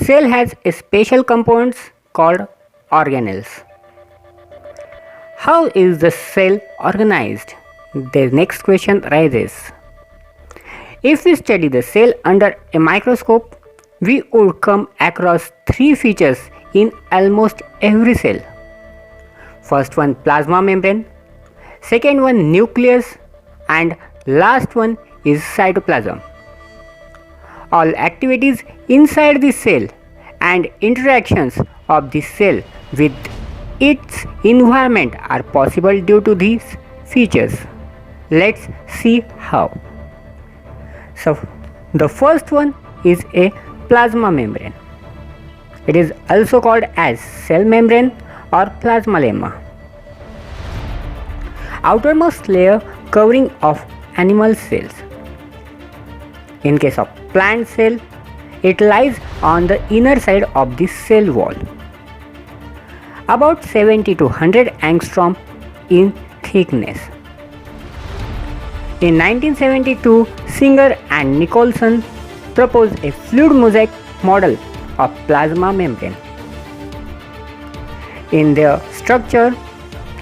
Cell has a special components called organelles. How is the cell organized? The next question rises. If we study the cell under a microscope, we would come across three features in almost every cell. First one, plasma membrane, second one, nucleus, and last one is cytoplasm. All activities inside the cell and interactions of the cell with its environment are possible due to these features. Let's see how. So, the first one is a plasma membrane. It is also called as cell membrane or plasma. Outermost layer covering of animal cells. In case of plant cell, it lies on the inner side of the cell wall, about 70 to 100 angstrom in thickness. In 1972, Singer and Nicholson proposed a fluid mosaic model of plasma membrane. In their structure,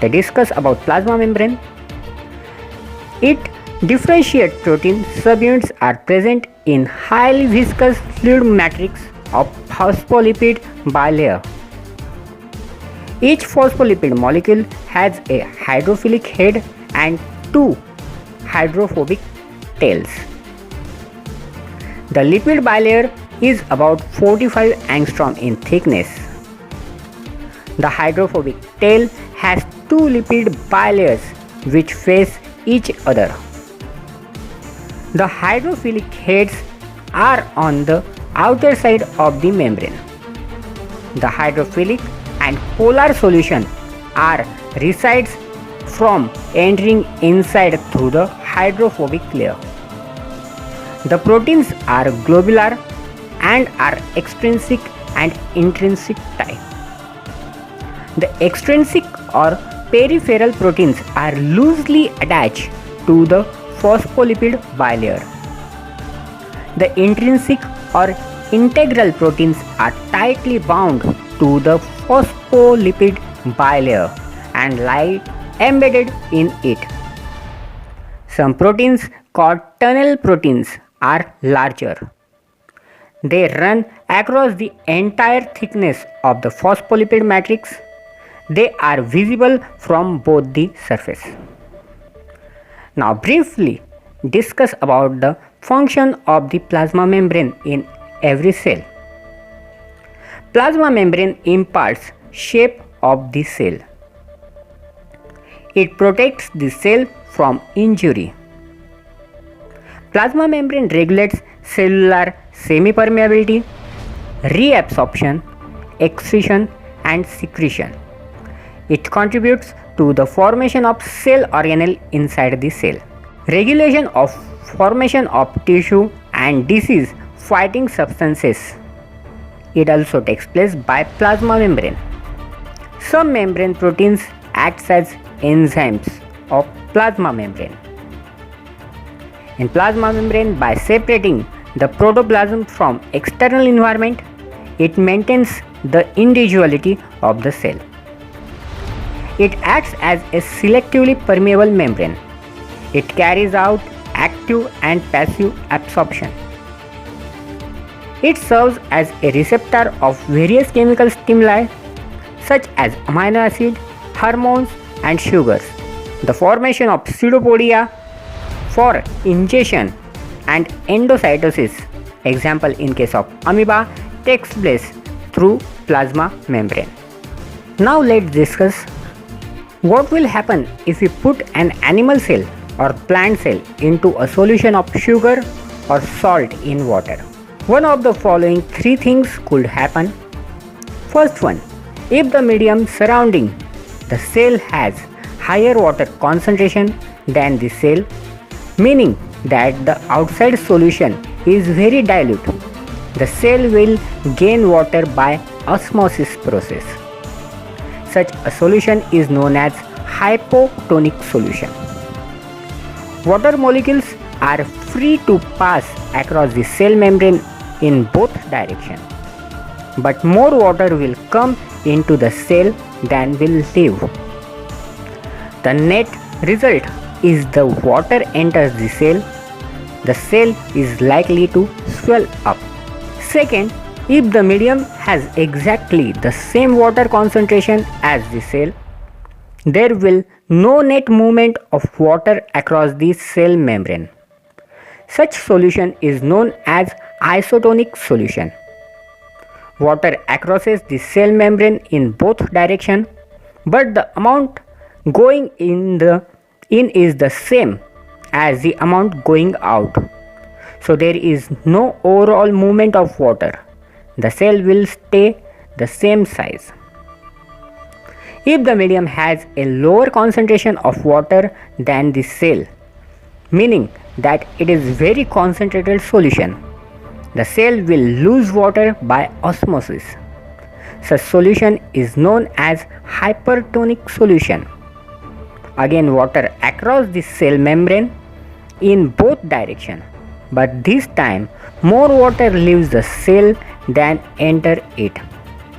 they discuss about plasma membrane. It differentiate protein subunits are present in highly viscous fluid matrix of phospholipid bilayer. Each phospholipid molecule has a hydrophilic head and two hydrophobic tails. The lipid bilayer is about 45 angstrom in thickness. The hydrophobic tail has two lipid bilayers which face each other. The hydrophilic heads are on the outer side of the membrane. The hydrophilic and polar solution are resides from entering inside through the hydrophobic layer. The proteins are globular and are extrinsic and intrinsic type. The extrinsic or peripheral proteins are loosely attached to the phospholipid bilayer. The intrinsic or integral proteins are tightly bound to the phospholipid bilayer and lie embedded in it. Some proteins called tunnel proteins are larger. They run across the entire thickness of the phospholipid matrix. They are visible from both the surface. Now briefly discuss about the function of the plasma membrane in every cell. Plasma membrane imparts shape of the cell. It protects the cell from injury. Plasma membrane regulates cellular semi-permeability, reabsorption, excretion and secretion. It contributes to the formation of cell organelle inside the cell. Regulation of formation of tissue and disease fighting substances. It also takes place by plasma membrane. Some membrane proteins act as enzymes of plasma membrane. In plasma membrane, by separating the protoplasm from external environment, it maintains the individuality of the cell. It acts as a selectively permeable membrane. It carries out active and passive absorption. It serves as a receptor of various chemical stimuli such as amino acid, hormones and sugars. The formation of pseudopodia for ingestion and endocytosis, example in case of amoeba, takes place through plasma membrane. Now let's discuss what will happen if we put an animal cell or plant cell into a solution of sugar or salt in water. One of the following three things could happen. First one, if the medium surrounding the cell has higher water concentration than the cell, meaning that the outside solution is very dilute, the cell will gain water by osmosis process. Such a solution is known as hypotonic solution. Water molecules are free to pass across the cell membrane in both directions. but more water will come into the cell than will leave. The net result is the water enters the cell is likely to swell up. Second, if the medium has exactly the same water concentration as the cell, there will no net movement of water across the cell membrane. Such solution is known as isotonic solution. Water crosses the cell membrane in both directions, but the amount going in is the same as the amount going out. So there is no overall movement of water. The cell will stay the same size. If the medium has a lower concentration of water than the cell, meaning that it is very concentrated solution, the cell will lose water by osmosis. Such solution is known as hypertonic solution. Again, water across the cell membrane in both directions, but this time more water leaves the cell than enter it.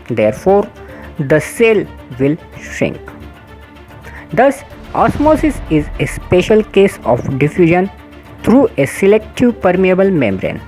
Therefore, the cell will shrink. Thus, osmosis is a special case of diffusion through a selective permeable membrane.